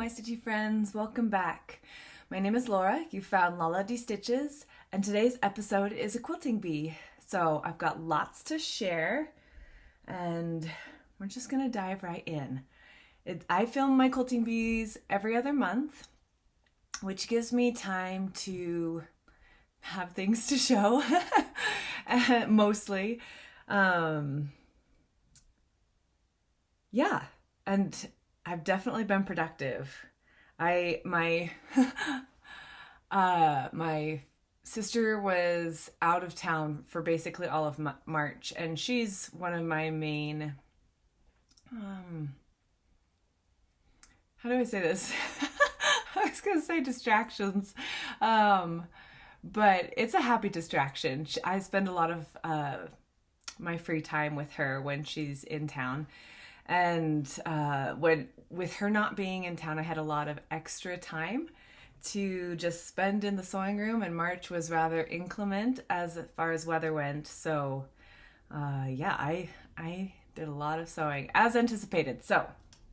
my stitchy friends, welcome back. My name is Laura, you found Lala D Stitches, and today's episode is a quilting bee. So I've got lots to share, and we're just gonna dive right in. I film my quilting bees every other month, which gives me time to have things to show, mostly. Yeah, and I've definitely been productive. My my sister was out of town for basically all of March, and she's one of my main, how do I say this? I was gonna say distractions, but it's a happy distraction. I spend a lot of my free time with her when she's in town. And with her not being in town, I had a lot of extra time to just spend in the sewing room, and March was rather inclement as far as weather went. So yeah, I did a lot of sewing as anticipated. So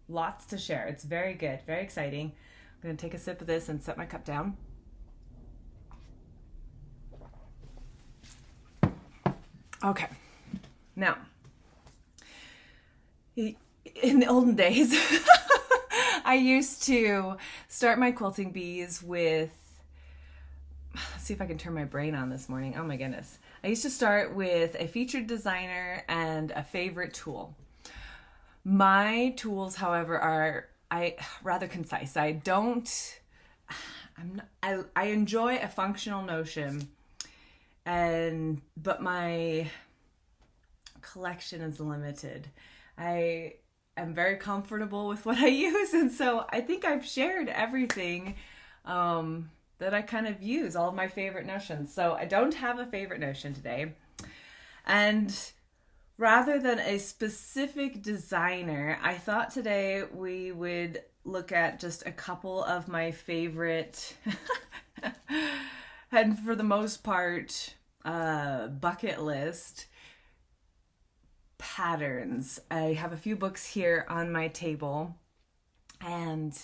lots to share. It's very good, very exciting. I'm gonna take a sip of this and set my cup down. Okay, now in the olden days, I used to start my quilting bees with, let's see if I can turn my brain on this morning. Oh my goodness. I used to start with a featured designer and a favorite tool. My tools, however, are rather concise. I enjoy a functional notion, but my collection is limited. I am very comfortable with what I use, and so I think I've shared everything that I kind of use, all of my favorite notions. So I don't have a favorite notion today. And rather than a specific designer, I thought today we would look at just a couple of my favorite, and for the most part, bucket list patterns. I have a few books here on my table, and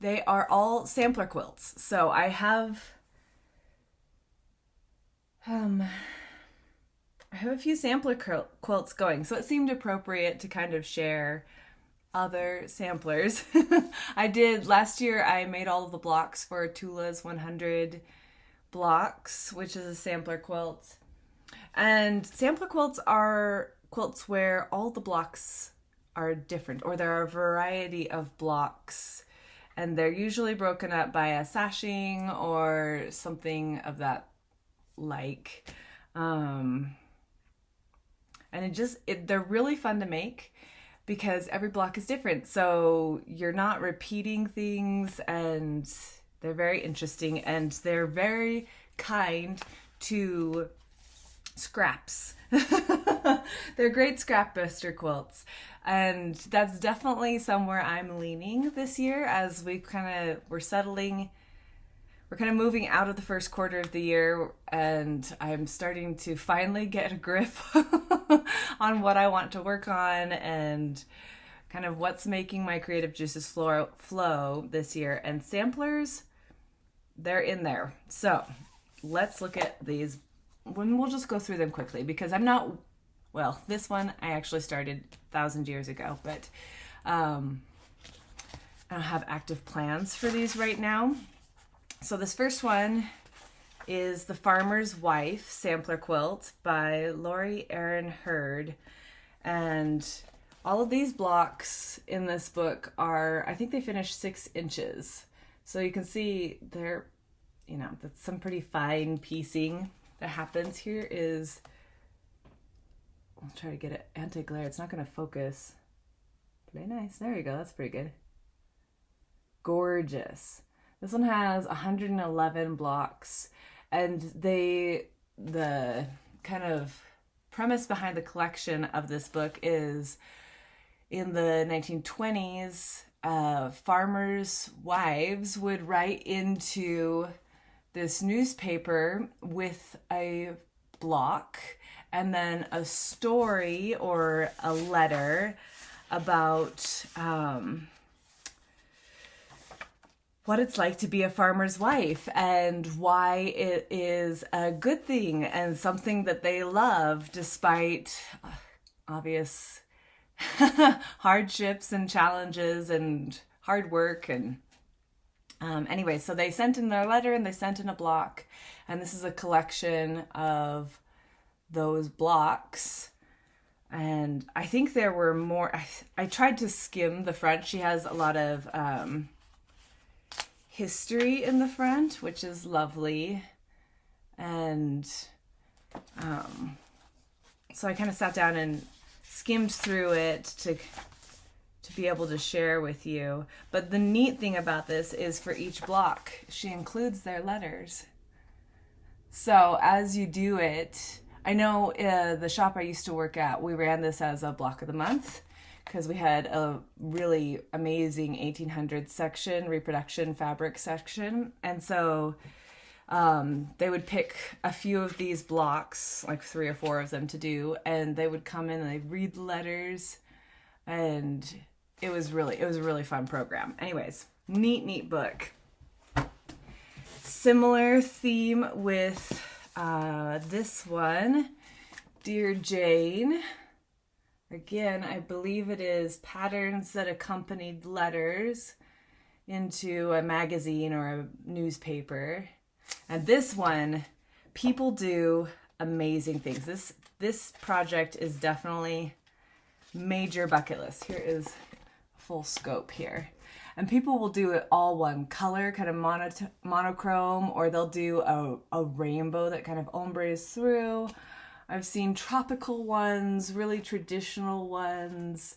they are all sampler quilts. So I have a few sampler quilts going, so it seemed appropriate to kind of share other samplers. I did last year. I made all of the blocks for Tula's 100 blocks, which is a sampler quilt. And sampler quilts are quilts where all the blocks are different, or there are a variety of blocks, and they're usually broken up by a sashing or something of that like. And they're really fun to make because every block is different, so you're not repeating things, and they're very interesting, and they're very kind to scraps. They're great scrap buster quilts, and that's definitely somewhere I'm leaning this year as we're kind of moving out of the first quarter of the year, and I'm starting to finally get a grip on what I want to work on and kind of what's making my creative juices flow this year. And samplers, they're in there. So let's look at these. We'll just go through them quickly because this one I actually started 1,000 years ago, but I don't have active plans for these right now. So this first one is The Farmer's Wife Sampler Quilt by Lori Erin Hurd. And all of these blocks in this book are, I think they finish 6 inches. So you can see they're, that's some pretty fine piecing that happens. Here is, I'll try to get it anti-glare. It's not going to focus. Very nice. There you go. That's pretty good. Gorgeous. This one has 111 blocks, and the kind of premise behind the collection of this book is in the 1920s, farmers' wives would write into this newspaper with a block and then a story or a letter about what it's like to be a farmer's wife and why it is a good thing and something that they love despite obvious hardships and challenges and hard work. And anyway, so they sent in their letter and they sent in a block, and this is a collection of those blocks. And I think there were more. I tried to skim the front. She has a lot of history in the front, which is lovely. And so I kind of sat down and skimmed through it to be able to share with you. But the neat thing about this is for each block, she includes their letters. So as you do it, I know the shop I used to work at, we ran this as a block of the month because we had a really amazing 1800s section, reproduction fabric section. And so they would pick a few of these blocks, like 3 or 4 of them to do, and they would come in and they'd read the letters, and it was a really fun program. Anyways, neat book. Similar theme with this one, Dear Jane. Again, I believe it is patterns that accompanied letters into a magazine or a newspaper. And this one, people do amazing things. This project is definitely major bucket list. Here is full scope here. And people will do it all one color, kind of monochrome, or they'll do a rainbow that kind of ombres through. I've seen tropical ones, really traditional ones,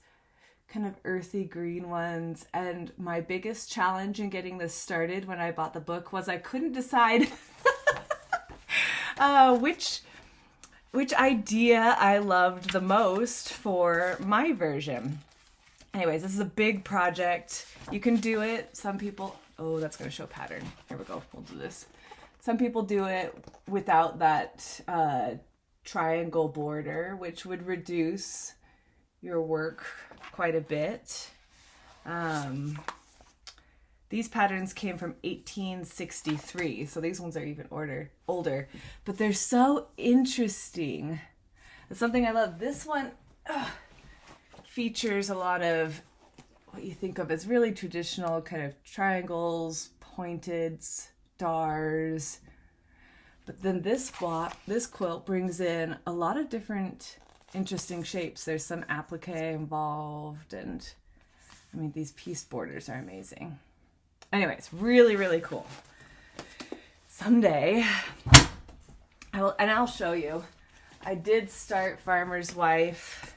kind of earthy green ones. And my biggest challenge in getting this started when I bought the book was I couldn't decide which idea I loved the most for my version. Anyways, this is a big project. You can do it. Some people, oh, that's going to show pattern. Here we go. We'll do this. Some people do it without that triangle border, which would reduce your work quite a bit. These patterns came from 1863, so these ones are even older, but they're so interesting. It's something I love. This one features a lot of what you think of as really traditional kind of triangles, pointed stars. But then this quilt brings in a lot of different interesting shapes. There's some applique involved, and I mean, these piece borders are amazing. Anyways, really cool. Someday, I'll show you. I did start Farmer's Wife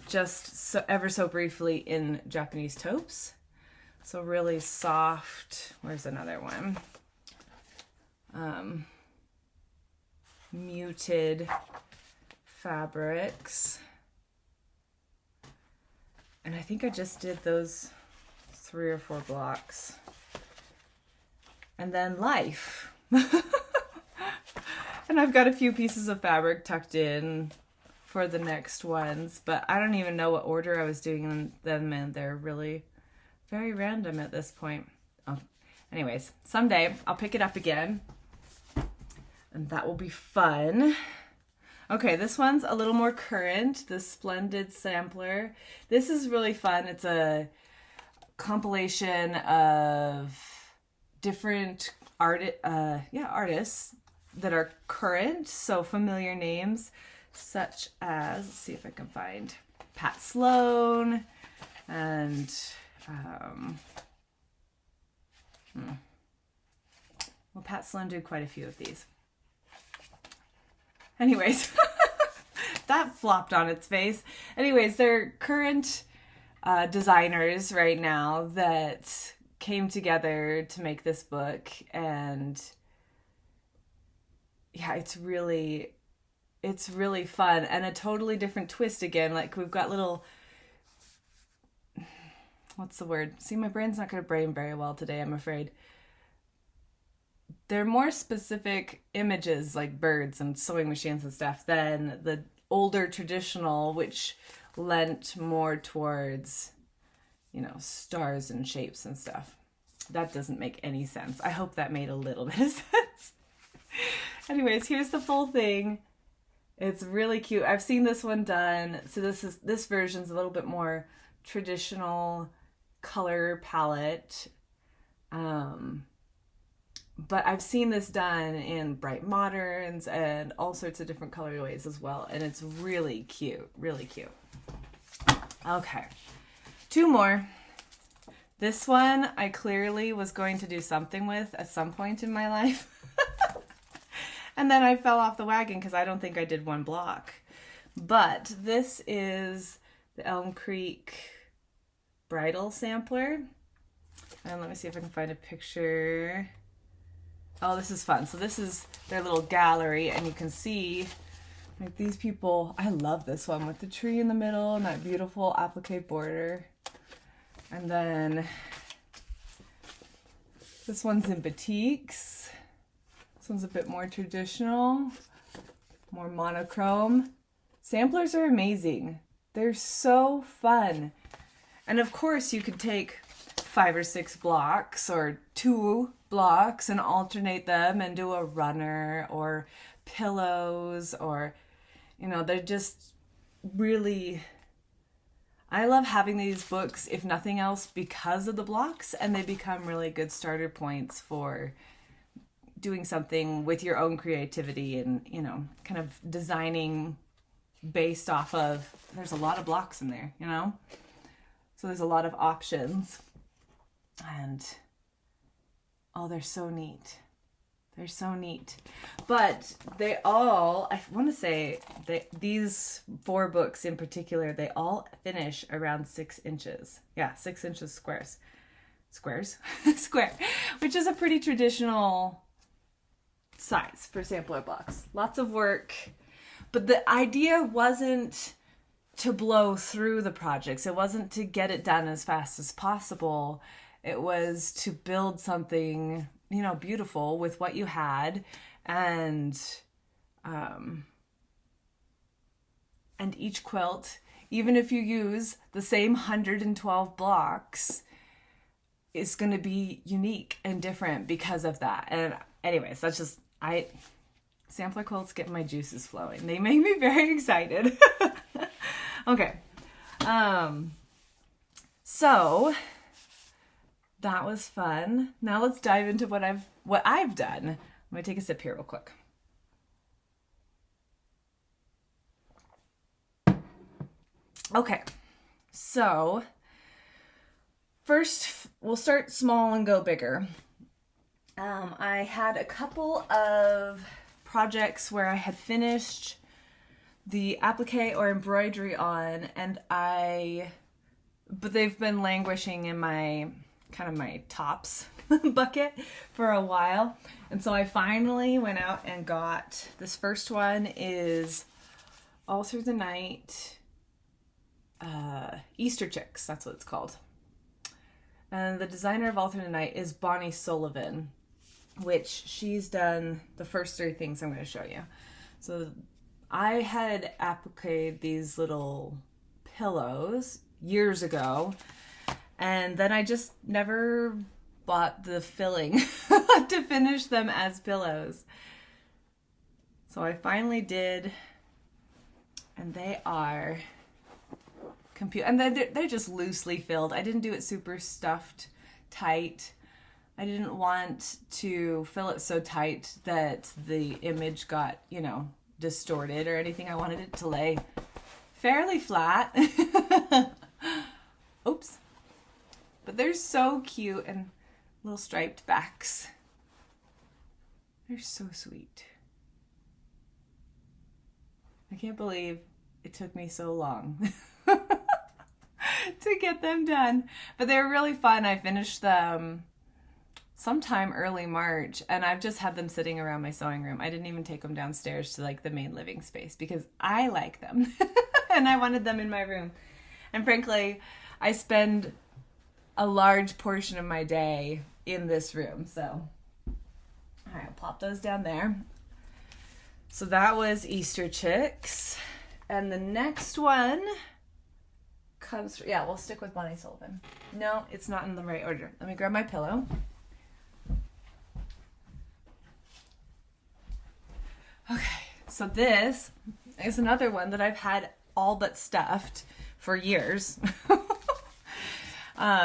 just ever so briefly in Japanese taupes. So really soft. Where's another one? Muted fabrics. And I think I just did those 3 or 4 blocks. And then Life. And I've got a few pieces of fabric tucked in for the next ones, but I don't even know what order I was doing them in. They're really very random at this point. Oh, anyways, someday I'll pick it up again, and that will be fun. Okay, this one's a little more current, the Splendid Sampler. This is really fun. It's a compilation of different artists that are current, so familiar names such as, let's see if I can find Pat Sloan and well, Pat Sloan did quite a few of these. Anyways, that flopped on its face. Anyways, they're current designers right now that came together to make this book, and yeah, it's really fun and a totally different twist again. Like, we've got little, what's the word? See, my brain's not going to brain very well today, I'm afraid. They're more specific images like birds and sewing machines and stuff than the older traditional, which lent more towards, you know, stars and shapes and stuff. that doesn't make any sense. I hope that made a little bit of sense. Anyways, here's the full thing. It's really cute. I've seen this one done. So this version's a little bit more traditional color palette. But I've seen this done in bright moderns and all sorts of different colorways as well. And it's really cute, really cute. Okay, 2 more. This one I clearly was going to do something with at some point in my life. And then I fell off the wagon because I don't think I did 1 block. But this is the Elm Creek bridal sampler. And let me see if I can find a picture. Oh, this is fun. So this is their little gallery, and you can see like these people. I love this one with the tree in the middle and that beautiful applique border. And then this one's in batiks. This one's a bit more traditional, more monochrome. Samplers are amazing. They're so fun. And of course you could take 5 or 6 blocks or 2 blocks and alternate them and do a runner or pillows, or, you know, they're just really, I love having these books, if nothing else, because of the blocks, and they become really good starter points for doing something with your own creativity and, you know, kind of designing based off of, there's a lot of blocks in there, you know? So there's a lot of options. And oh, they're so neat. They're so neat. But they all, I want to say, these 4 books in particular, they all finish around 6 inches. Yeah, 6 inches squares. Square, which is a pretty traditional size for sampler blocks. Lots of work. But the idea wasn't to blow through the projects. It wasn't to get it done as fast as possible. It was to build something, you know, beautiful with what you had, and each quilt, even if you use the same 112 blocks, is going to be unique and different because of that. And anyways, that's just, sampler quilts get my juices flowing. They make me very excited. Okay. So that was fun. Now let's dive into what I've done. I'm gonna take a sip here real quick. Okay, so first we'll start small and go bigger. I had a couple of projects where I had finished the applique or embroidery on, but they've been languishing in my tops bucket for a while. And so I finally went out and got, this first one is All Through the Night, Easter Chicks, that's what it's called. And the designer of All Through the Night is Bonnie Sullivan, which she's done the first 3 things I'm going to show you. So I had appliqued these little pillows years ago, and then I just never bought the filling to finish them as pillows. So I finally did, and they are and they're just loosely filled. I didn't do it super stuffed tight. I didn't want to fill it so tight that the image got, you know, distorted or anything. I wanted it to lay fairly flat. Oops. But they're so cute, and little striped backs. They're so sweet. I can't believe it took me so long to get them done. But they're really fun. I finished them sometime early March, and I've just had them sitting around my sewing room. I didn't even take them downstairs to like the main living space because I like them and I wanted them in my room. And frankly, I spend a large portion of my day in this room. So, all right, I'll plop those down there. So that was Easter Chicks. And the next one comes, yeah, we'll stick with Bonnie Sullivan. No, it's not in the right order. Let me grab my pillow. Okay, so this is another one that I've had all but stuffed for years.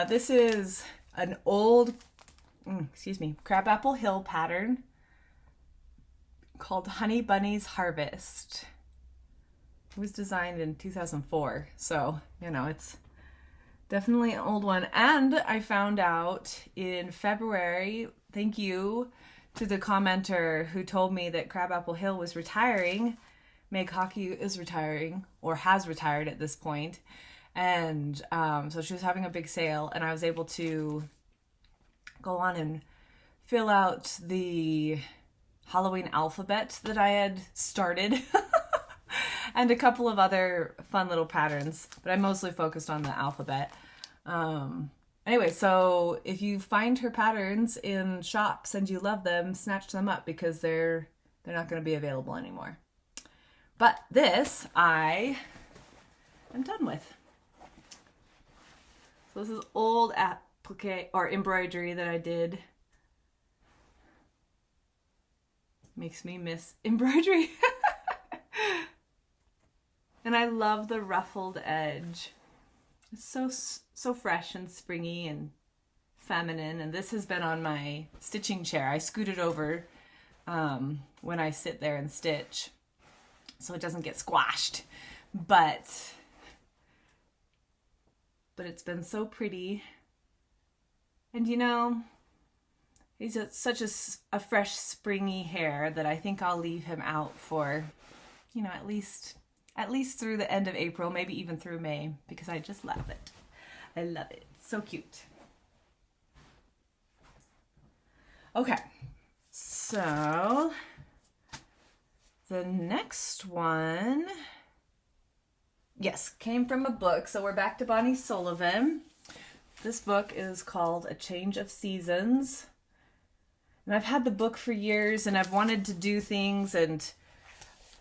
This is an old, Crabapple Hill pattern called Honey Bunny's Harvest. It was designed in 2004, so, you know, it's definitely an old one. And I found out in February, thank you to the commenter who told me that Crabapple Hill was retiring. Meg Hockey is retiring, or has retired at this point. And so she was having a big sale, and I was able to go on and fill out the Halloween alphabet that I had started. And a couple of other fun little patterns, but I mostly focused on the alphabet. Anyway, so if you find her patterns in shops and you love them, snatch them up because they're not going to be available anymore. But this I am done with. So this is old applique or embroidery that I did. Makes me miss embroidery. And I love the ruffled edge. It's so fresh and springy and feminine. And this has been on my stitching chair. I scoot it over when I sit there and stitch so it doesn't get squashed. But it's been so pretty. And you know, he's such a fresh, springy hair that I think I'll leave him out for, you know, at least through the end of April, maybe even through May, because I just love it. I love it. It's so cute. Okay, so the next one, yes, came from a book. So we're back to Bonnie Sullivan. This book is called A Change of Seasons. And I've had the book for years, and I've wanted to do things, and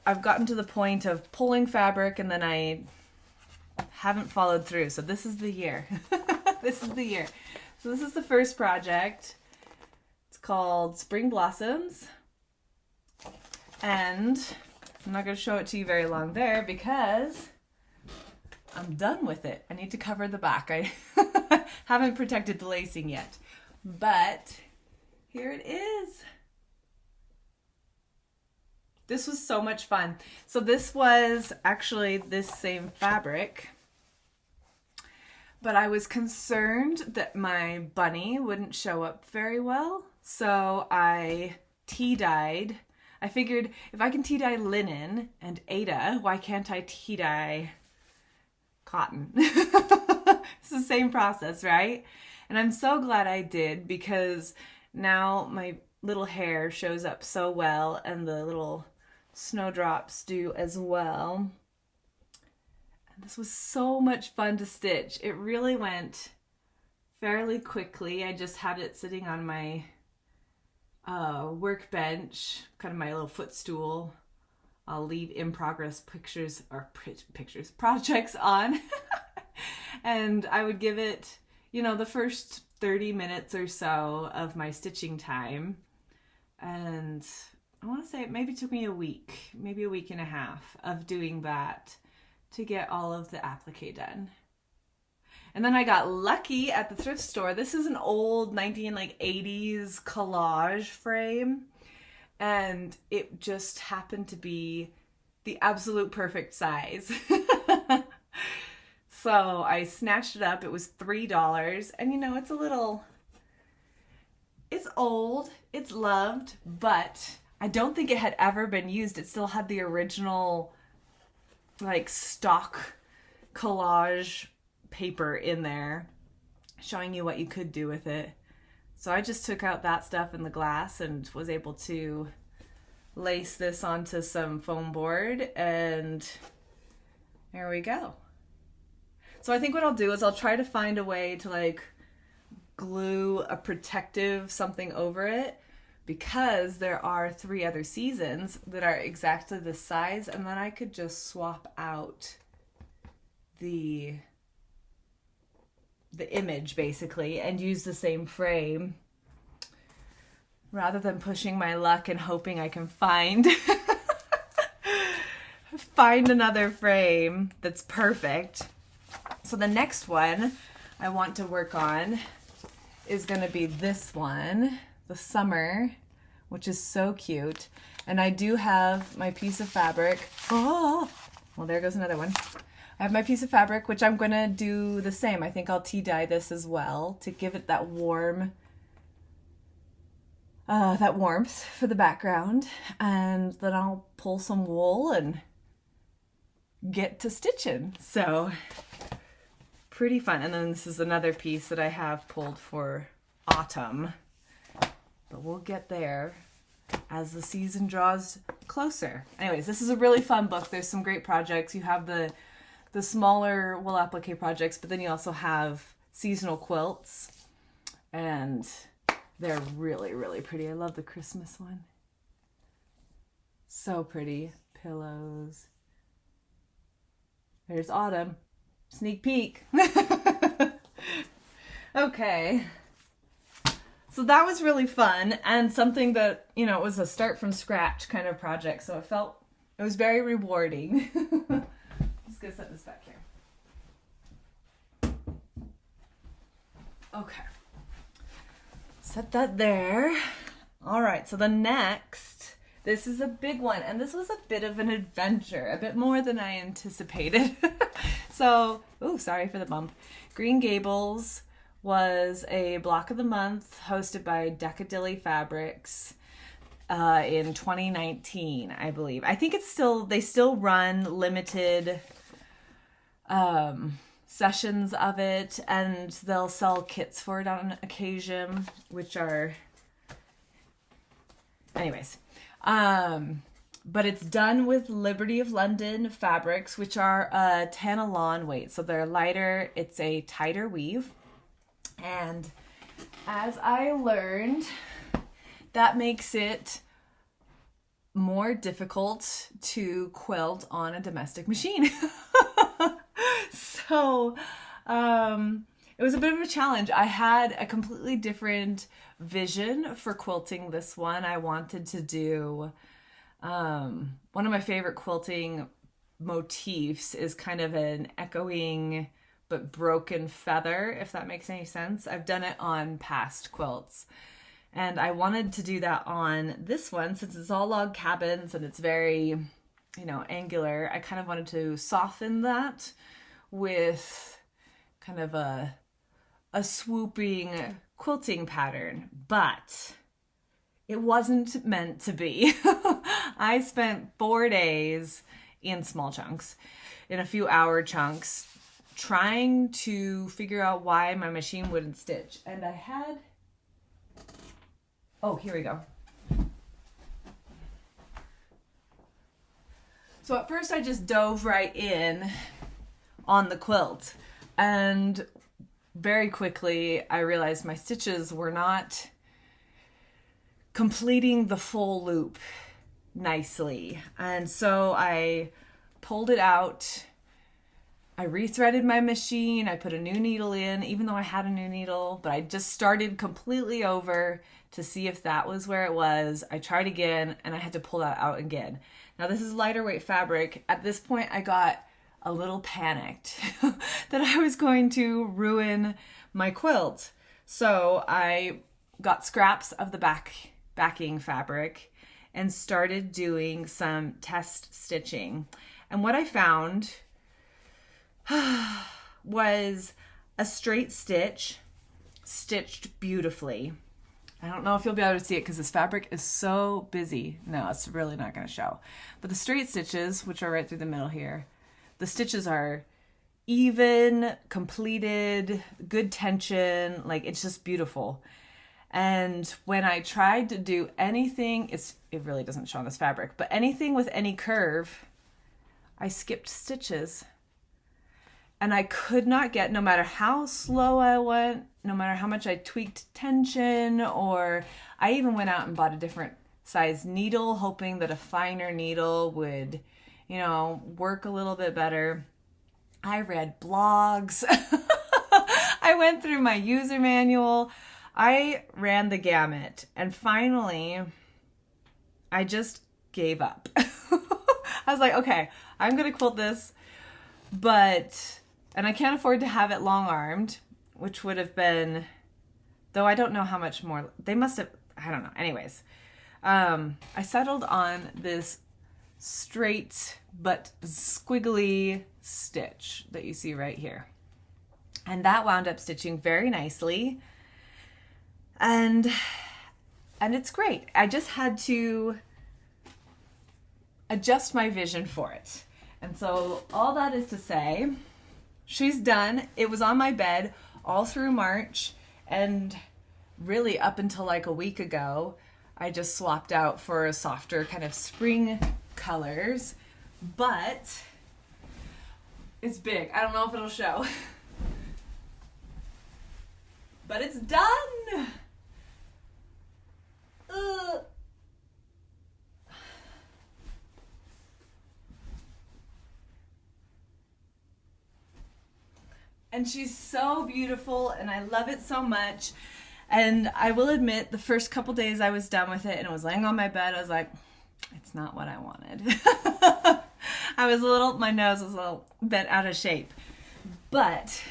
I've gotten to the point of pulling fabric and then I haven't followed through. So this is the year. This is the year. So this is the first project. It's called Spring Blossoms. And I'm not going to show it to you very long there because I'm done with it. I need to cover the back. I haven't protected the lacing yet. But here it is. This was so much fun. So this was actually this same fabric, but I was concerned that my bunny wouldn't show up very well. So I tea dyed. I figured if I can tea dye linen and Ada, why can't I tea dye cotton? It's the same process, right? And I'm so glad I did because now my little hair shows up so well and the little snowdrops do as well. And this was so much fun to stitch. It really went fairly quickly. I just had it sitting on my workbench, kind of my little footstool. I'll leave in progress projects on. And I would give it, you know, the first 30 minutes or so of my stitching time. And I want to say it maybe took me a week, maybe a week and a half of doing that to get all of the applique done. And then I got lucky at the thrift store. This is an old 1980s collage frame, and it just happened to be the absolute perfect size. So I snatched it up. It was $3, and you know, it's old, it's loved, but I don't think it had ever been used. It still had the original like stock collage paper in there showing you what you could do with it. So I just took out that stuff in the glass and was able to lace this onto some foam board, and there we go. So I think what I'll do is I'll try to find a way to like glue a protective something over it, because there are 3 other seasons that are exactly this size, and then I could just swap out the the image basically and use the same frame rather than pushing my luck and hoping I can find another frame that's perfect. So the next one I want to work on is going to be this one, the summer, which is so cute. And I do have my piece of fabric. Oh, well, there goes another one. I have my piece of fabric, which I'm going to do the same. I think I'll tea dye this as well to give it that warmth for the background. And then I'll pull some wool and get to stitching. So pretty fun. And then this is another piece that I have pulled for autumn, but we'll get there as the season draws closer. Anyways, this is a really fun book. There's some great projects. You have the smaller wool applique projects, but then you also have seasonal quilts, and they're really, really pretty. I love the Christmas one. So pretty. Pillows. There's autumn. Sneak peek. Okay. So that was really fun and something that, you know, it was a start from scratch kind of project. So it was very rewarding. Let's go set this back here. Okay. Set that there. All right. So the next, this is a big one. And this was a bit of an adventure, a bit more than I anticipated. So, sorry for the bump. Green Gables was a block of the month hosted by Decadilly Fabrics in 2019, I believe. I think they still run limited sessions of it, and they'll sell kits for it on occasion, which are, anyways. But it's done with Liberty of London fabrics, which are a Tanalon weight. So they're lighter, it's a tighter weave. And as I learned, that makes it more difficult to quilt on a domestic machine. So it was a bit of a challenge. I had a completely different vision for quilting this one. I wanted to do, one of my favorite quilting motifs is kind of an echoing but broken feather, if that makes any sense. I've done it on past quilts. And I wanted to do that on this one since it's all log cabins and it's very, angular. I kind of wanted to soften that with kind of a swooping quilting pattern, but it wasn't meant to be. I spent 4 days in small chunks, in a few hour chunks, trying to figure out why my machine wouldn't stitch. And I had, here we go. So at first I just dove right in on the quilt, and very quickly I realized my stitches were not completing the full loop nicely. And so I pulled it out. I rethreaded my machine. I put a new needle in, even though I had a new needle, but I just started completely over to see if that was where it was. I tried again and I had to pull that out again. Now this is lighter weight fabric. At this point I got a little panicked that I was going to ruin my quilt. So I got scraps of the backing fabric and started doing some test stitching. And what I found was a straight stitch stitched beautifully. I don't know if you'll be able to see it because this fabric is so busy. No, it's really not going to show. But the straight stitches, which are right through the middle here, the stitches are even, completed, good tension, like it's just beautiful. And when I tried to do anything, it really doesn't show on this fabric, but anything with any curve, I skipped stitches. And I could not get, no matter how slow I went, no matter how much I tweaked tension, or I even went out and bought a different size needle, hoping that a finer needle would, work a little bit better. I read blogs. I went through my user manual. I ran the gamut, and finally I just gave up. I was like, okay, I'm gonna quilt this, and I can't afford to have it long armed, which would have been, though I don't know how much more, they must have, I don't know. Anyways, I settled on this straight but squiggly stitch that you see right here. And that wound up stitching very nicely. And it's great. I just had to adjust my vision for it. And so all that is to say, she's done. It was on my bed all through March, and really up until like a week ago, I just swapped out for a softer kind of spring colors, but it's big. I don't know if it'll show, but it's done. Ugh. And she's so beautiful, and I love it so much. And I will admit, the first couple days I was done with it and it was laying on my bed, I was like, it's not what I wanted. My nose was a little bent out of shape. But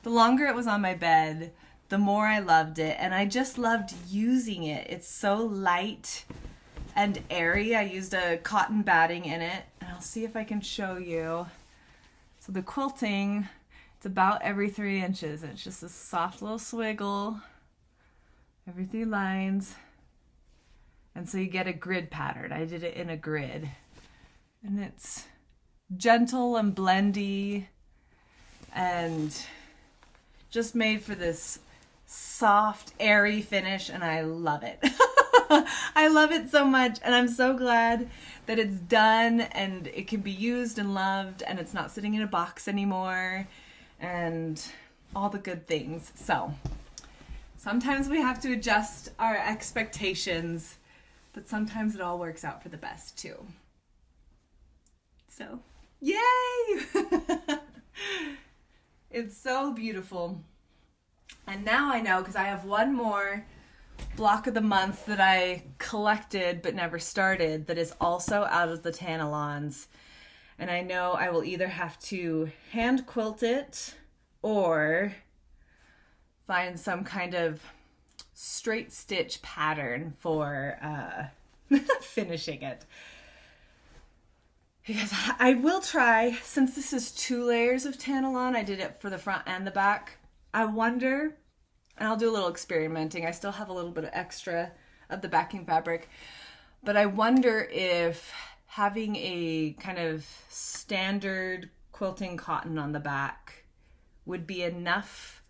the longer it was on my bed, the more I loved it. And I just loved using it. It's so light and airy. I used a cotton batting in it. And I'll see if I can show you. So the quilting, it's about every 3 inches. It's just a soft little swiggle every 3 lines. And so you get a grid pattern. I did it in a grid. And it's gentle and blendy and just made for this soft, airy finish, and I love it. I love it so much, and I'm so glad that it's done and it can be used and loved, and it's not sitting in a box anymore, and all the good things. So sometimes we have to adjust our expectations, but sometimes it all works out for the best too. So, yay! It's so beautiful. And now I know, because I have one more block of the month that I collected but never started that is also out of the Tanalons. And I know I will either have to hand quilt it or find some kind of straight stitch pattern for finishing it. Because I will try, since this is 2 layers of Tanalon, I did it for the front and the back. I wonder, and I'll do a little experimenting. I still have a little bit of extra of the backing fabric, but I wonder if having a kind of standard quilting cotton on the back would be enough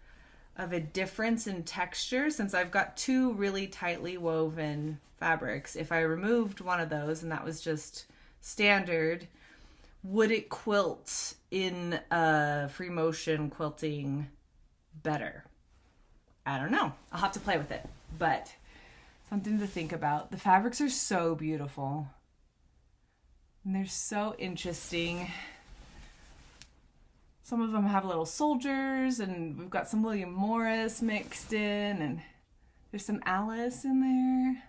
of a difference in texture, since I've got 2 really tightly woven fabrics. If I removed one of those and that was just standard, would it quilt in a free motion quilting better? I don't know. I'll have to play with it, but something to think about. The fabrics are so beautiful and they're so interesting. Some of them have little soldiers, and we've got some William Morris mixed in, and there's some Alice in there.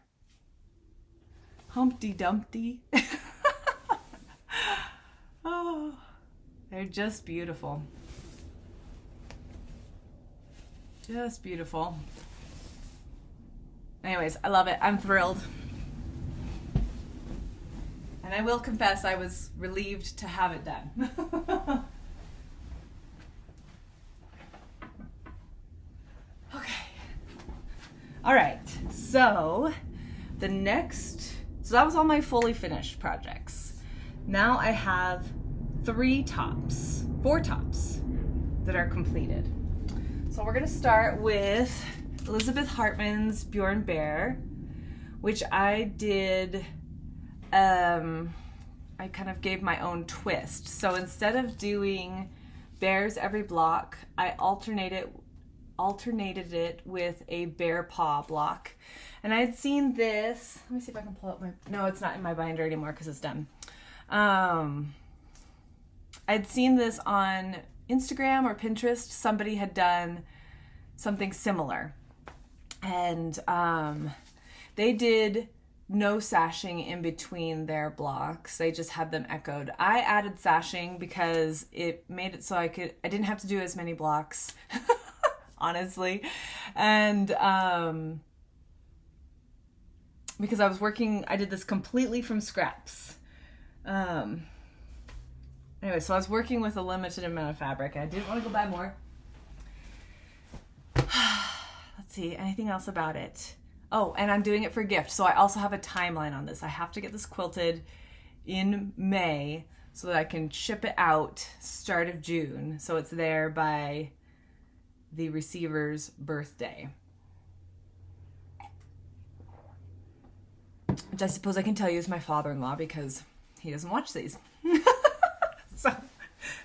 Humpty Dumpty. Oh, they're just beautiful. Just beautiful. Anyways, I love it. I'm thrilled. And I will confess, I was relieved to have it done. Okay. All right. So that was all my fully finished projects. Now I have 4 tops that are completed. So we're gonna start with Elizabeth Hartman's Bjorn Bear, which I did, I kind of gave my own twist. So instead of doing bears every block, I alternated it with a bear paw block. And I had seen this, let me see if I can pull up no, it's not in my binder anymore because it's done. I'd seen this on Instagram or Pinterest. Somebody had done something similar. And they did no sashing in between their blocks. They just had them echoed. I added sashing because it made it so I didn't have to do as many blocks, honestly. And because I did this completely from scraps. Anyway, so I was working with a limited amount of fabric. I didn't want to go buy more. Let's see, anything else about it? Oh, and I'm doing it for gift. So I also have a timeline on this. I have to get this quilted in May so that I can ship it out start of June. So it's there by the receiver's birthday. Which I suppose I can tell you is my father-in-law because he doesn't watch these.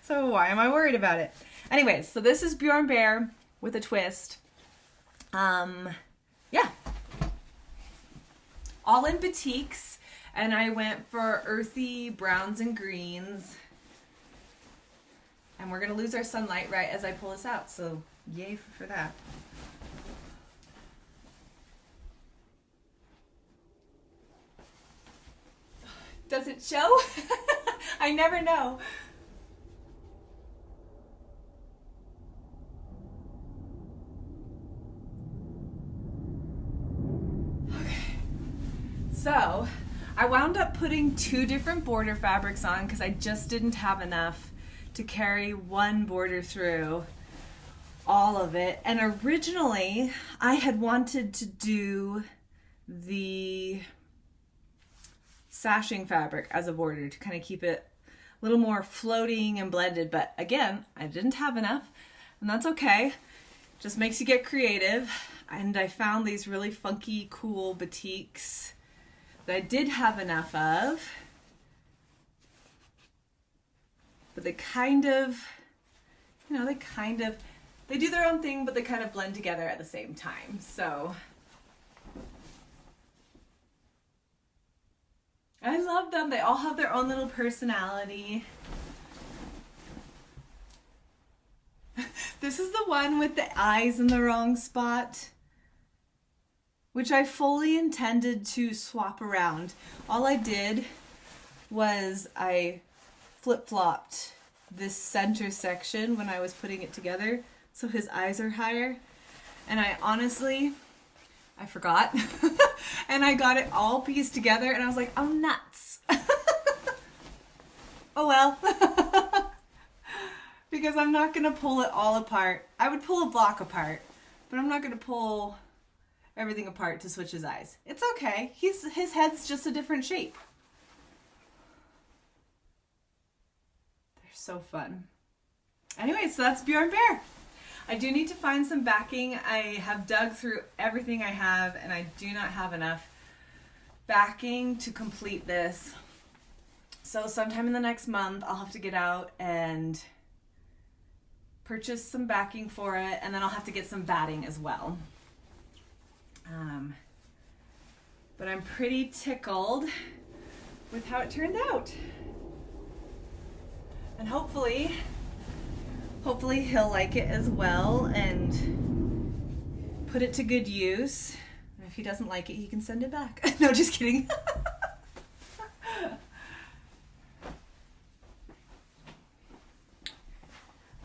So why am I worried about it? Anyways, so this is Bjorn Bear with a twist. Yeah. All in batiks, and I went for earthy browns and greens. And we're gonna lose our sunlight right as I pull this out, so yay for that. Does it show? I never know. So I wound up putting 2 different border fabrics on because I just didn't have enough to carry one border through all of it. And originally I had wanted to do the sashing fabric as a border to kind of keep it a little more floating and blended. But again, I didn't have enough, and that's okay. Just makes you get creative. And I found these really funky, cool batiks that I did have enough of, but they kind of, you know, they do their own thing, but they kind of blend together at the same time. So I love them. They all have their own little personality. This is the one with the eyes in the wrong spot, which I fully intended to swap around. All I did was I flip-flopped this center section when I was putting it together, so his eyes are higher. And I forgot. And I got it all pieced together, and I was like, oh, nuts. Oh, well. Because I'm not going to pull it all apart. I would pull a block apart, but I'm not going to pull everything apart to switch his eyes. It's okay. His head's just a different shape. They're so fun. Anyway, so that's Bjorn Bear. I do need to find some backing. I have dug through everything I have, and I do not have enough backing to complete this. So sometime in the next month, I'll have to get out and purchase some backing for it, and then I'll have to get some batting as well. But I'm pretty tickled with how it turned out. And hopefully he'll like it as well and put it to good use. And if he doesn't like it, he can send it back. No, just kidding.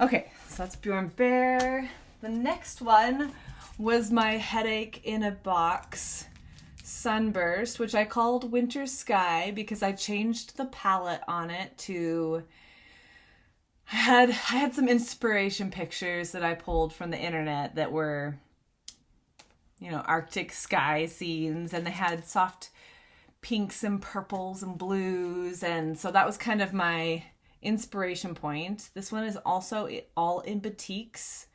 Okay, so that's Bjorn Bear. The next one was my Headache in a Box Sunburst, which I called Winter Sky because I changed the palette on it to... I had some inspiration pictures that I pulled from the internet that were, you know, Arctic sky scenes, and they had soft pinks and purples and blues, and so that was kind of my inspiration point. This one is also all in batiks.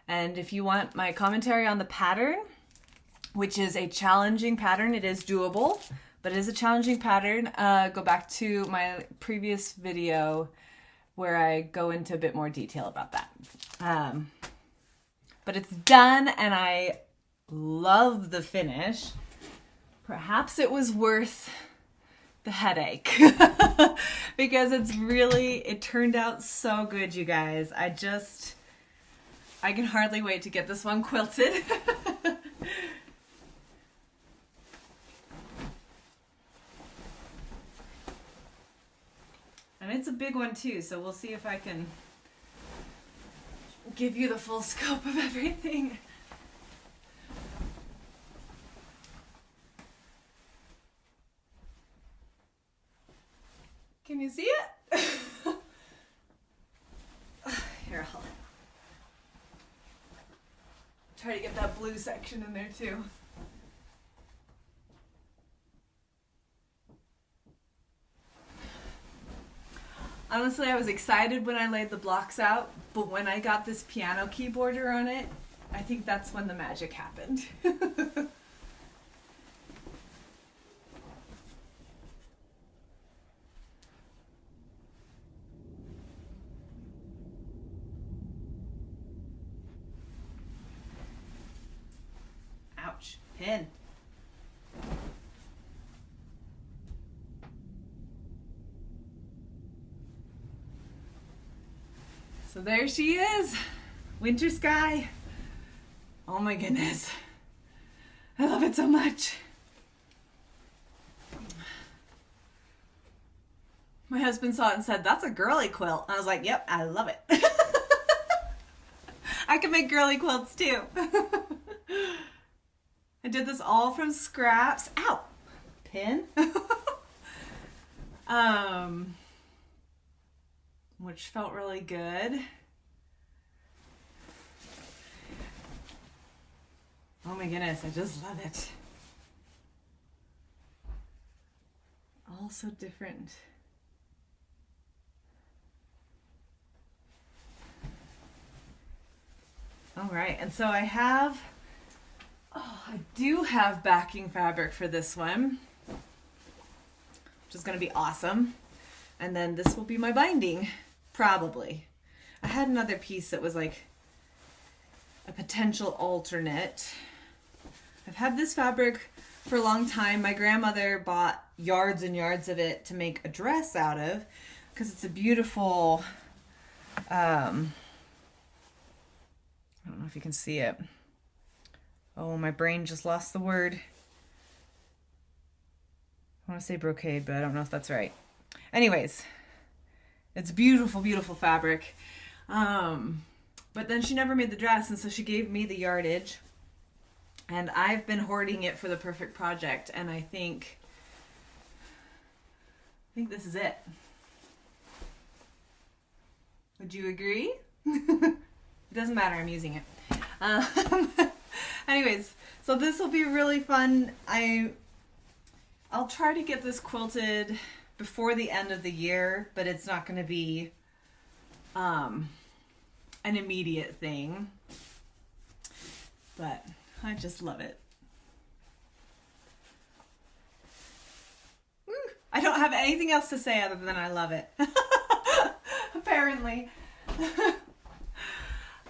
And if you want my commentary on the pattern, which is a challenging pattern, it is doable, but it is a challenging pattern, go back to my previous video where I go into a bit more detail about that. But it's done, and I love the finish. Perhaps it was worth the headache because it turned out so good, you guys. I can hardly wait to get this one quilted. And it's a big one too, so we'll see if I can give you the full scope of everything. Can you see it? Here, I'll try to get that blue section in there too. Honestly, I was excited when I laid the blocks out, but when I got this piano keyboarder on it, I think that's when the magic happened. Ouch, pin. So there she is, winter sky. Oh my goodness, I love it so much. My husband saw it and said, "That's a girly quilt." I was like, "Yep, I love it." I can make girly quilts too. I did this all from scraps. Ow, pin. Which felt really good. Oh my goodness, I just love it. All so different. All right, and so I do have backing fabric for this one, which is going to be awesome. And then this will be my binding. Probably. I had another piece that was like a potential alternate. I've had this fabric for a long time. My grandmother bought yards and yards of it to make a dress out of because it's a beautiful, I don't know if you can see it. Oh, my brain just lost the word. I want to say brocade, but I don't know if that's right. Anyways, it's beautiful, beautiful fabric. But then she never made the dress, and so she gave me the yardage. And I've been hoarding it for the perfect project, and I think this is it. Would you agree? It doesn't matter, I'm using it. Anyways, so this will be really fun. I'll try to get this quilted before the end of the year, but it's not going to be an immediate thing. But I just love it. Woo! I don't have anything else to say other than I love it. Apparently.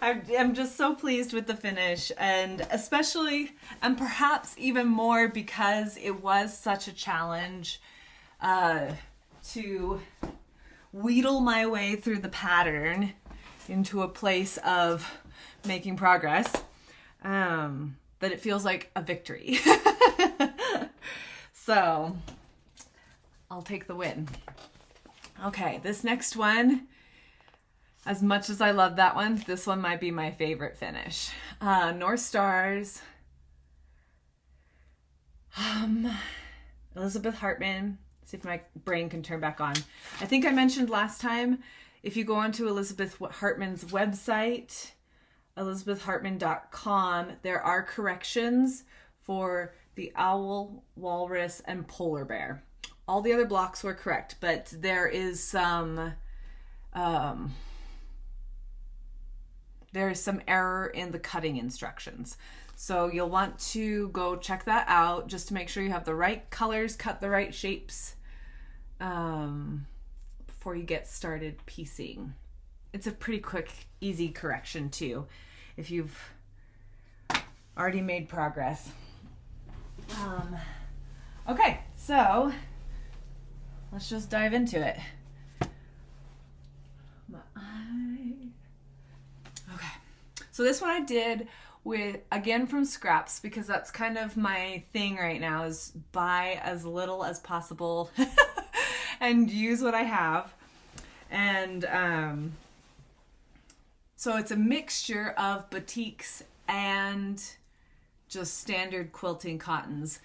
I'm just so pleased with the finish, and especially, and perhaps even more because it was such a challenge to wheedle my way through the pattern into a place of making progress, that it feels like a victory. So I'll take the win. Okay, this next one, as much as I love that one, this one might be my favorite finish. North Stars, Elizabeth Hartman. See if my brain can turn back on. I think I mentioned last time, if you go onto Elizabeth Hartman's website, elizabethhartman.com, there are corrections for the owl, walrus, and polar bear. All the other blocks were correct, but there is some error in the cutting instructions. So you'll want to go check that out just to make sure you have the right colors, cut the right shapes before you get started piecing. It's a pretty quick, easy correction too, if you've already made progress. Okay, so let's just dive into it. Okay, So this one I did with, again, from scraps, because that's kind of my thing right now, is buy as little as possible and use what I have. And so it's a mixture of batiks and just standard quilting cottons,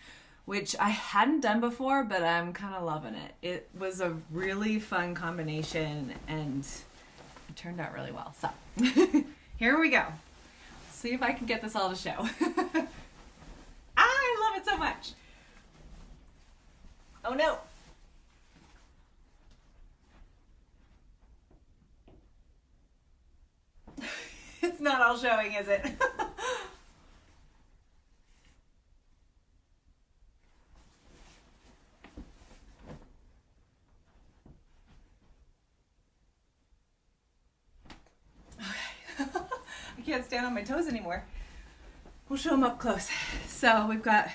which I hadn't done before, but I'm kind of loving it. It was a really fun combination and it turned out really well. So here we go. See if I can get this all to show. I love it so much. Oh no. It's not all showing, is it? I can't stand on my toes anymore. We'll show them up close. So we've got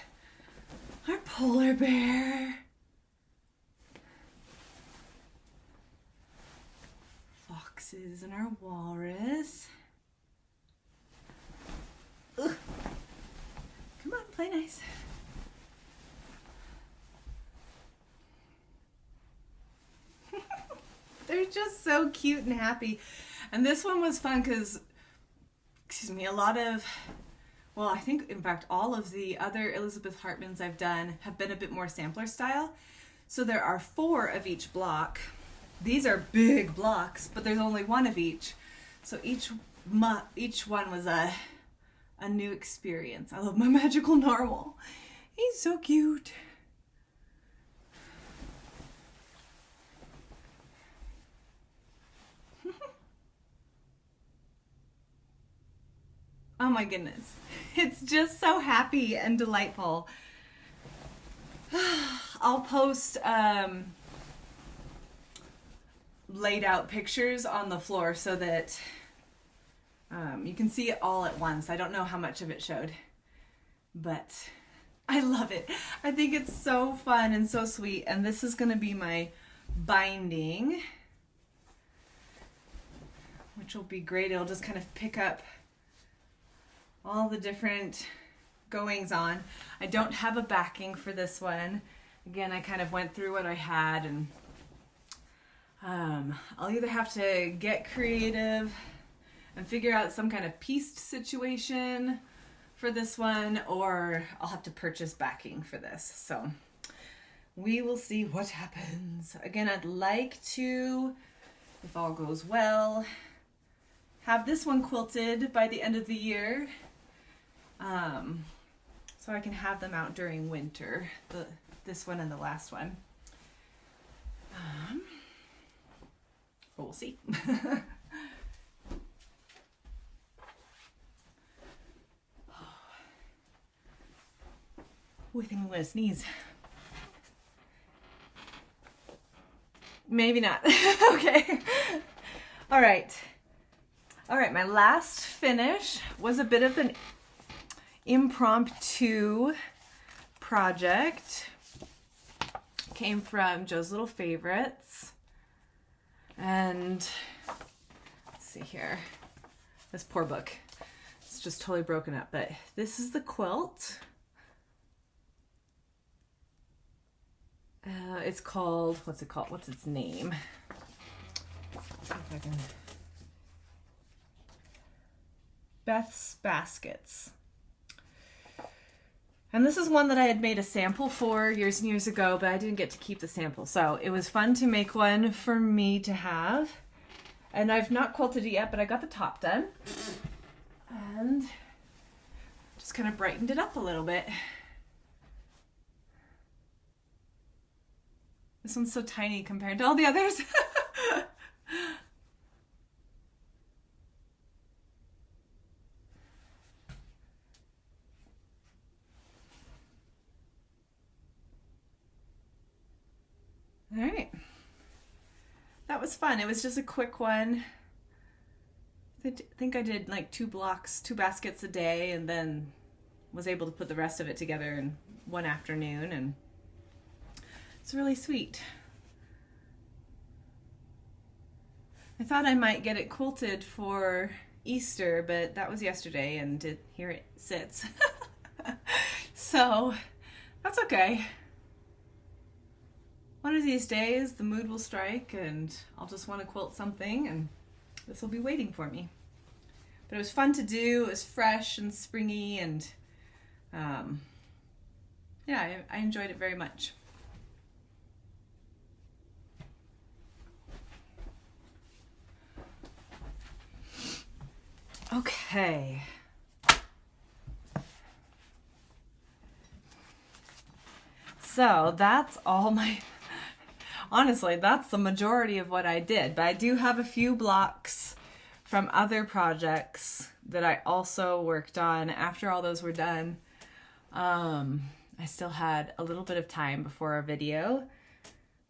our polar bear, foxes, and our walrus. Ugh. Come on, play nice. They're just so cute and happy. And this one was fun because, excuse me, a lot of, well, I think in fact all of the other Elizabeth Hartmans I've done have been a bit more sampler style. So there are 4 of each block. These are big blocks, but there's only 1 of each. So each one was a new experience. I love my magical narwhal. He's so cute. Oh my goodness. It's just so happy and delightful. I'll post laid out pictures on the floor so that you can see it all at once. I don't know how much of it showed, but I love it. I think it's so fun and so sweet. And this is going to be my binding, which will be great. It'll just kind of pick up all the different goings on. I don't have a backing for this one. Again, I kind of went through what I had, and I'll either have to get creative and figure out some kind of pieced situation for this one, or I'll have to purchase backing for this. So we will see what happens. Again, I'd like to, if all goes well, have this one quilted by the end of the year. So I can have them out during winter, this one and the last one. But we'll see. I think I'm gonna sneeze. Maybe not. Okay. All right. My last finish was a bit of an impromptu project. Came from Joe's Little Favorites. And let's see here. This poor book. It's just totally broken up, but this is the quilt. It's called, what's it called? What's its name? See if I can. Beth's Baskets. And this is one that I had made a sample for years and years ago, but I didn't get to keep the sample. So it was fun to make one for me to have. And I've not quilted it yet, but I got the top done. And just kind of brightened it up a little bit. This one's so tiny compared to all the others. All right. That was fun. It was just a quick one. I think I did like 2 baskets a day, and then was able to put the rest of it together in one afternoon, and it's really sweet. I thought I might get it quilted for Easter, but that was yesterday, and here it sits. So that's okay. One of these days the mood will strike and I'll just want to quilt something, and this will be waiting for me. But it was fun to do. It was fresh and springy, and yeah, I enjoyed it very much. Okay. So that's all honestly, that's the majority of what I did, but I do have a few blocks from other projects that I also worked on after all those were done. I still had a little bit of time before our video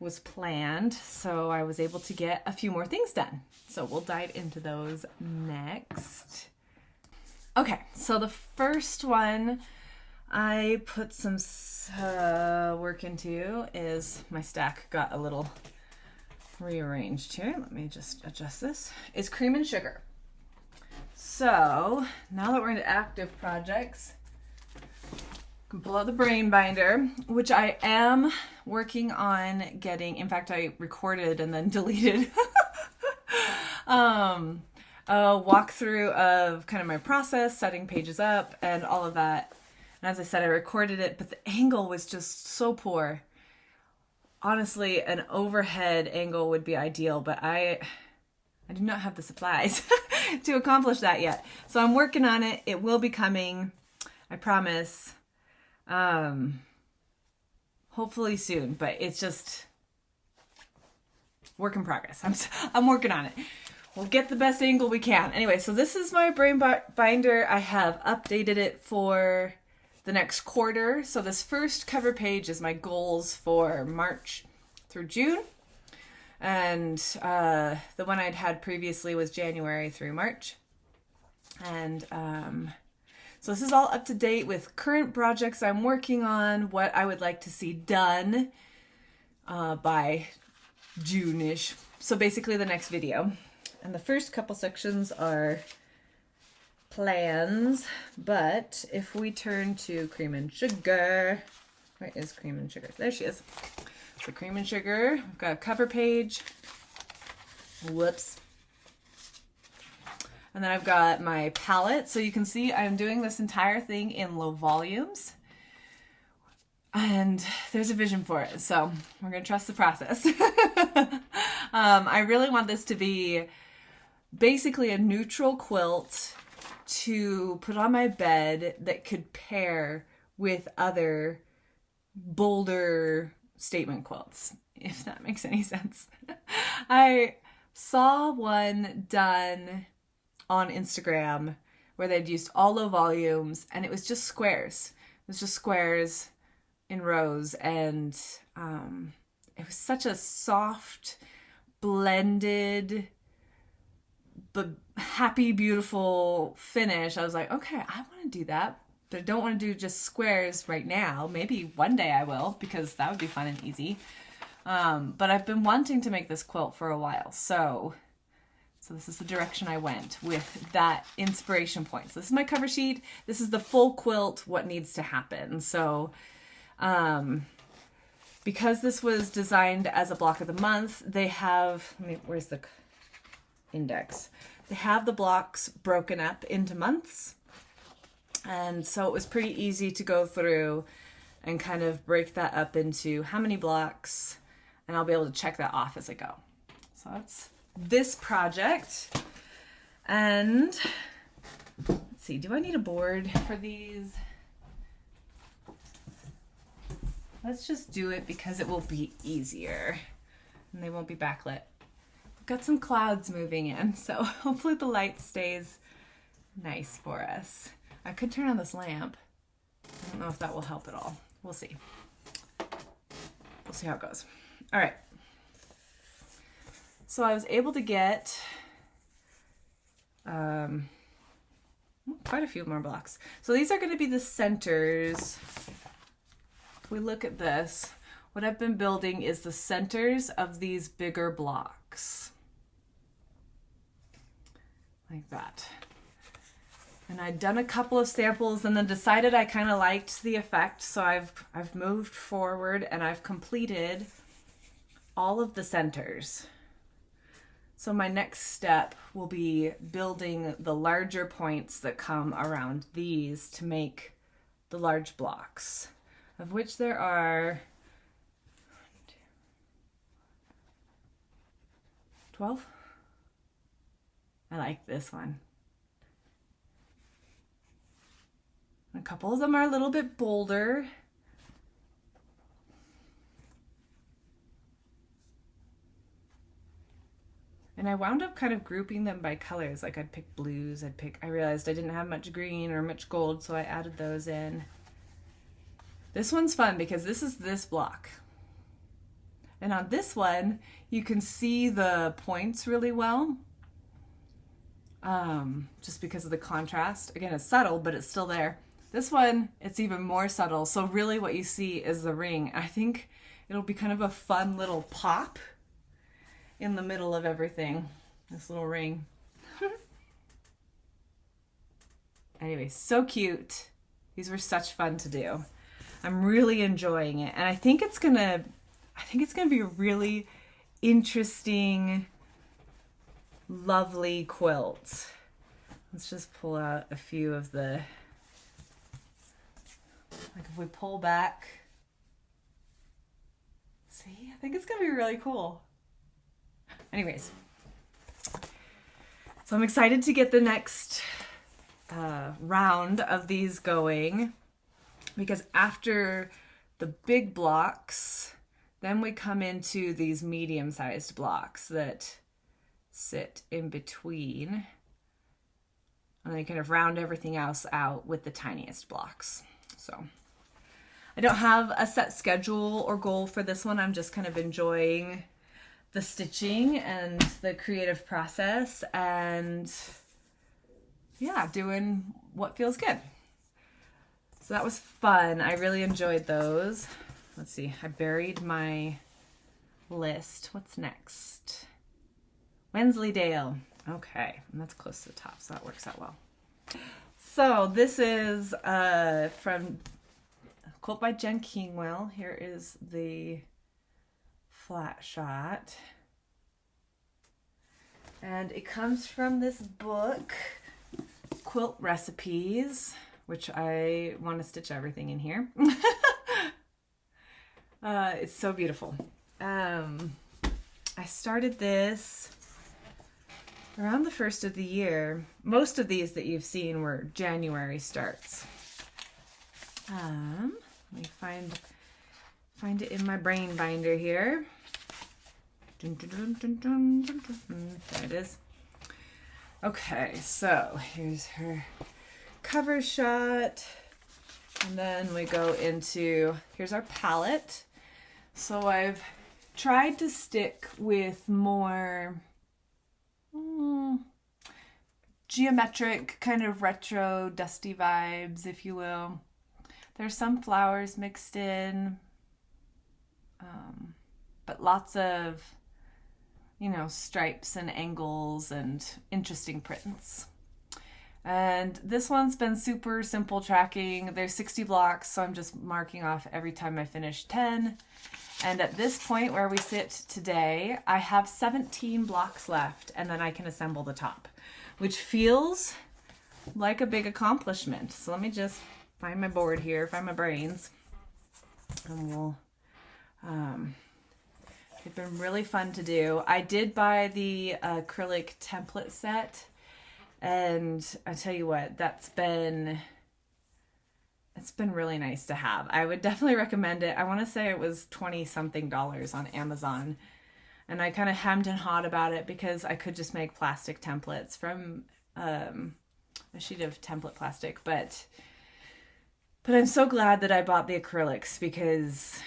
was planned, so I was able to get a few more things done. So we'll dive into those next. Okay, so the first one I put some work into is my stack got a little rearranged here. Let me just adjust this. Is cream and sugar. So now that we're into active projects, I can pull out the brain binder, which I am working on getting. In fact, I recorded and then deleted a walkthrough of kind of my process, setting pages up and all of that. And as I said, I recorded it, but the angle was just so poor. Honestly, an overhead angle would be ideal, but I do not have the supplies to accomplish that yet. So I'm working on it. It will be coming, I promise. Hopefully soon, but it's just work in progress. I'm working on it. We'll get the best angle we can. Anyway, so this is my brain binder. I have updated it for the next quarter. So this first cover page is my goals for March through June. And the one I'd had previously was January through March. And so this is all up to date with current projects I'm working on, what I would like to see done by June-ish. So basically the next video. And the first couple sections are plans, but if we turn to cream and sugar, where is cream and sugar? There she is. So cream and sugar, I've got a cover page. Whoops. And then I've got my palette. So you can see I'm doing this entire thing in low volumes. And there's a vision for it. So we're going to trust the process. I really want this to be basically a neutral quilt to put on my bed that could pair with other bolder statement quilts, if that makes any sense. I saw one done on Instagram where they'd used all low volumes and it was just squares. It was just squares in rows, and it was such a soft, blended, but happy, beautiful finish. I was like, okay, I want to do that, but I don't want to do just squares right now. Maybe one day I will, because that would be fun and easy. But I've been wanting to make this quilt for a while, so this is the direction I went with that inspiration point. So this is my cover sheet. This is the full quilt, what needs to happen. So because this was designed as a block of the month, they have, where's the index? They have the blocks broken up into months. And so it was pretty easy to go through and kind of break that up into how many blocks, and I'll be able to check that off as I go. So that's this project. And let's see, do I need a board for these? Let's just do it because it will be easier and they won't be backlit. We've got some clouds moving in, so hopefully the light stays nice for us. I could turn on this lamp. I don't know if that will help at all. We'll see. We'll see how it goes. All right. So I was able to get quite a few more blocks. So these are going to be the centers. If we look at this, what I've been building is the centers of these bigger blocks. Like that. And I'd done a couple of samples and then decided I kind of liked the effect. So I've moved forward and I've completed all of the centers. So my next step will be building the larger points that come around these to make the large blocks, of which there are 12. I like this one. A couple of them are a little bit bolder. And I wound up kind of grouping them by colors. Like I'd pick blues, I realized I didn't have much green or much gold, so I added those in. This one's fun because this is this block. And on this one, you can see the points really well. Just because of the contrast. Again, it's subtle, but it's still there. This one, it's even more subtle. So really what you see is the ring. I think it'll be kind of a fun little pop in the middle of everything. This little ring. Anyway, so cute. These were such fun to do. I'm really enjoying it. And I think it's gonna be a really interesting, lovely quilt. Let's just pull out a few of the, like if we pull back, see, I think it's gonna be really cool. Anyways, so I'm excited to get the next round of these going, because after the big blocks, then we come into these medium-sized blocks that sit in between, and then kind of round everything else out with the tiniest blocks. So I don't have a set schedule or goal for this one. I'm just kind of enjoying the stitching and the creative process, and yeah, doing what feels good. So that was fun. I really enjoyed those. Let's see, I buried my list. What's next? Wensleydale. Okay, and that's close to the top, so that works out well. So this is from Quilt by Jen Kingwell. Here is the flat shot. And it comes from this book, Quilt Recipes, which I want to stitch everything in here. It's so beautiful. I started this around the first of the year. Most of these that you've seen were January starts. Let me find it in my brain binder here. Dun, dun, dun, dun, dun, dun, dun. There it is. Okay, so here's her cover shot. And then we go into, here's our palette. So I've tried to stick with more geometric, kind of retro, dusty vibes, if you will. There's some flowers mixed in, but lots of, you know, stripes and angles and interesting prints. And this one's been super simple tracking. There's 60 blocks, so I'm just marking off every time I finish 10. And at this point where we sit today, I have 17 blocks left, and then I can assemble the top, which feels like a big accomplishment. So let me just find my board here, find my brains, and we'll, it's been really fun to do. I did buy the acrylic template set, and I tell you what, it's been really nice to have. I would definitely recommend it. I want to say it was $20-something on Amazon, and I kind of hemmed and hawed about it because I could just make plastic templates from a sheet of template plastic, but I'm so glad that I bought the acrylics because,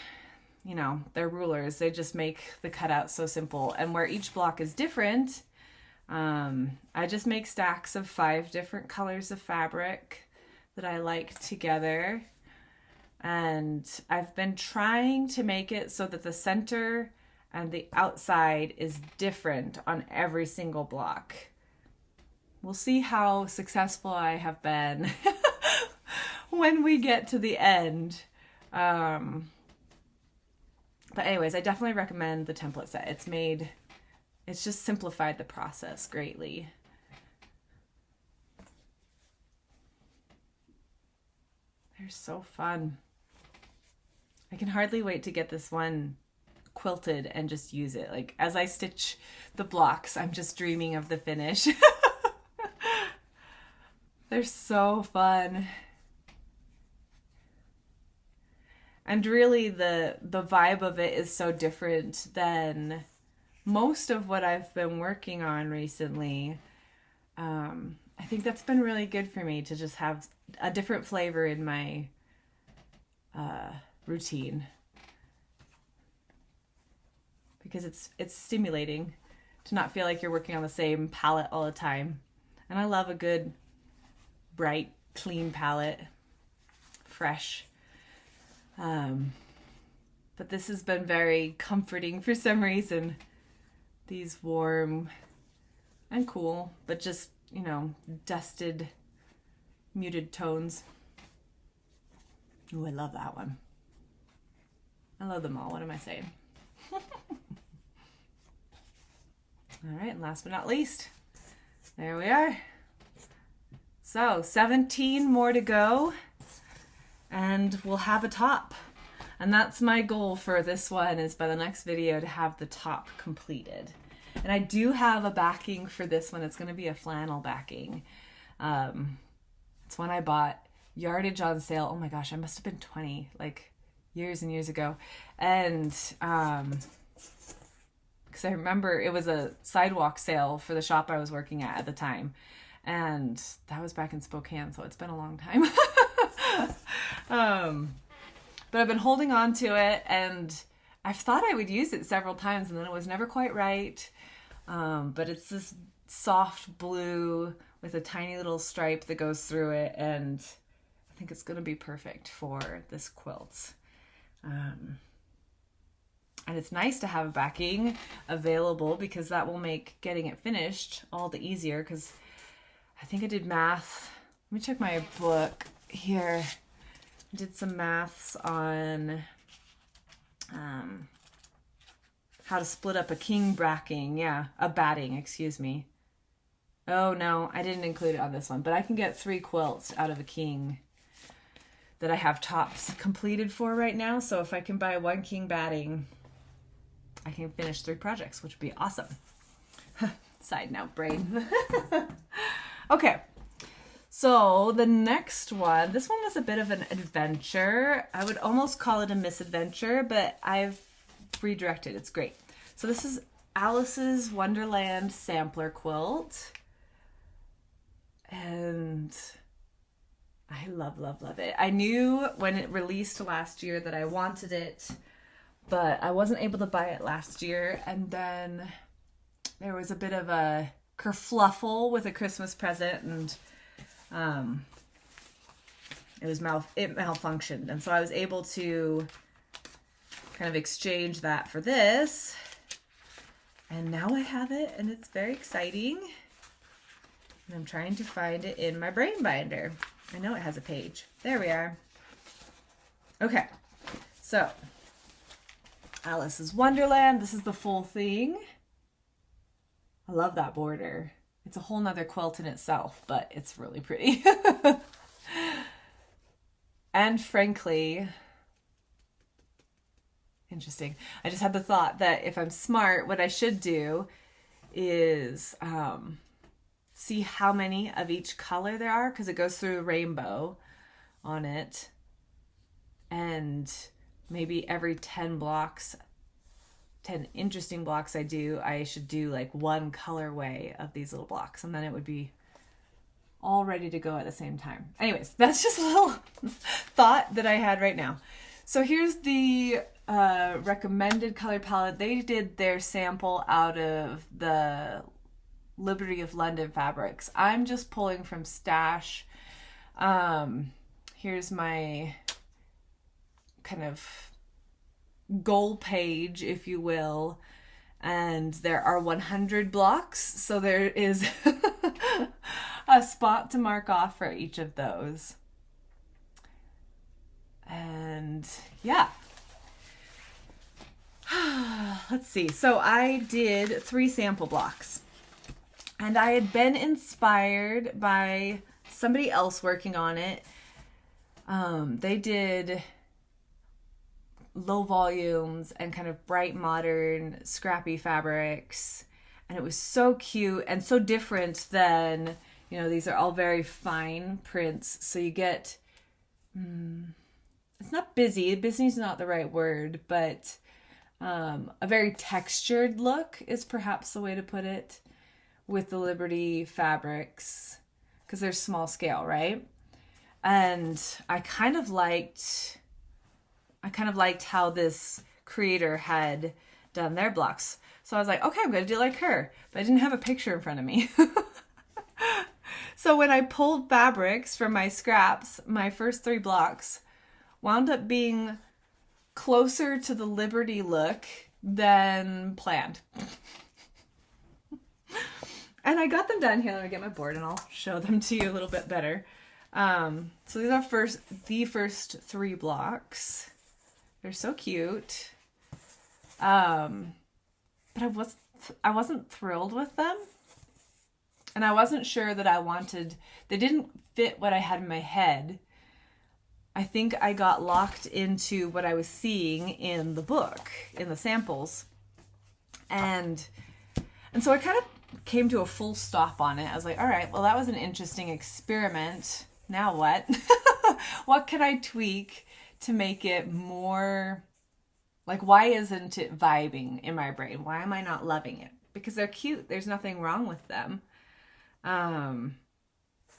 you know, they're rulers. They just make the cutout so simple, and where each block is different, I just make stacks of 5 different colors of fabric that I like together, and I've been trying to make it so that the center and the outside is different on every single block. we'll see how successful I have been when we get to the end. But anyways, I definitely recommend the template set. It's just simplified the process greatly. They're so fun. I can hardly wait to get this one quilted and just use it. Like, as I stitch the blocks, I'm just dreaming of the finish. They're so fun. And really the vibe of it is so different than most of what I've been working on recently. I think that's been really good for me to just have a different flavor in my routine, because it's stimulating to not feel like you're working on the same palette all the time. And I love a good, bright, clean palette, fresh. But this has been very comforting for some reason. These warm and cool, but just, you know, dusted, muted tones. Ooh, I love that one. I love them all. What am I saying? All right, and last but not least, there we are. So 17 more to go, and we'll have a top. And that's my goal for this one, is by the next video to have the top completed. And I do have a backing for this one. It's going to be a flannel backing. It's one I bought yardage on sale. Oh my gosh, I must have been 20, like years and years ago. And because I remember it was a sidewalk sale for the shop I was working at the time. And that was back in Spokane, so it's been a long time. But I've been holding on to it, and I've thought I would use it several times, and then it was never quite right. But it's this soft blue with a tiny little stripe that goes through it, and I think it's going to be perfect for this quilt. And it's nice to have a backing available, because that will make getting it finished all the easier, because I think I did math. Let me check my book here. I did some maths on how to split up a king backing. Yeah, a batting, excuse me. Oh no, I didn't include it on this one, but I can get 3 quilts out of a king that I have tops completed for right now. So if I can buy 1 king batting, I can finish 3 projects, which would be awesome. Side note, brain. Okay. So the next one, this one was a bit of an adventure. I would almost call it a misadventure, but I've redirected. It's great. So this is Alice's Wonderland sampler quilt. And I love, love, love it. I knew when it released last year that I wanted it, but I wasn't able to buy it last year. And then there was a bit of a kerfluffle with a Christmas present, and it malfunctioned, and so I was able to kind of exchange that for this, and now I have it, and it's very exciting. And I'm trying to find it in my brain binder. I know it has a page. There we are. Okay, so Alice's Wonderland. This is the full thing. I love that border. It's a whole nother quilt in itself, but it's really pretty. And frankly, interesting. I just had the thought that if I'm smart, what I should do is see how many of each color there are, because it goes through a rainbow on it. And maybe every 10 blocks, 10 interesting blocks I should do like 1 colorway of these little blocks, and then it would be all ready to go at the same time. Anyways, that's just a little thought that I had right now. So here's the recommended color palette. They did their sample out of the Liberty of London fabrics. I'm just pulling from Stash. Here's my kind of goal page, if you will, and there are 100 blocks, so there is a spot to mark off for each of those. And yeah. Let's see. So I did 3 sample blocks. And I had been inspired by somebody else working on it. They did low volumes and kind of bright, modern, scrappy fabrics. And it was so cute and so different than, you know, these are all very fine prints. So you get, it's not busy. Busy is not the right word, but a very textured look is perhaps the way to put it with the Liberty fabrics, because they're small scale, right? And I kind of liked how this creator had done their blocks. So I was like, okay, I'm going to do like her. But I didn't have a picture in front of me. So when I pulled fabrics from my scraps, my first 3 blocks wound up being closer to the Liberty look than planned. And I got them done. Here, let me get my board and I'll show them to you a little bit better. So these are the first 3 blocks. They're so cute. But I wasn't thrilled with them. And I wasn't sure that they didn't fit what I had in my head. I think I got locked into what I was seeing in the book, in the samples. And so I kind of came to a full stop on it. I was like, all right, well, that was an interesting experiment. Now what? What can I tweak to make it more, like, why isn't it vibing in my brain? Why am I not loving it? Because they're cute. There's nothing wrong with them. And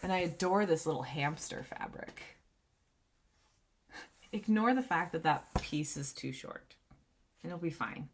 I adore this little hamster fabric. Ignore the fact that that piece is too short. And it'll be fine.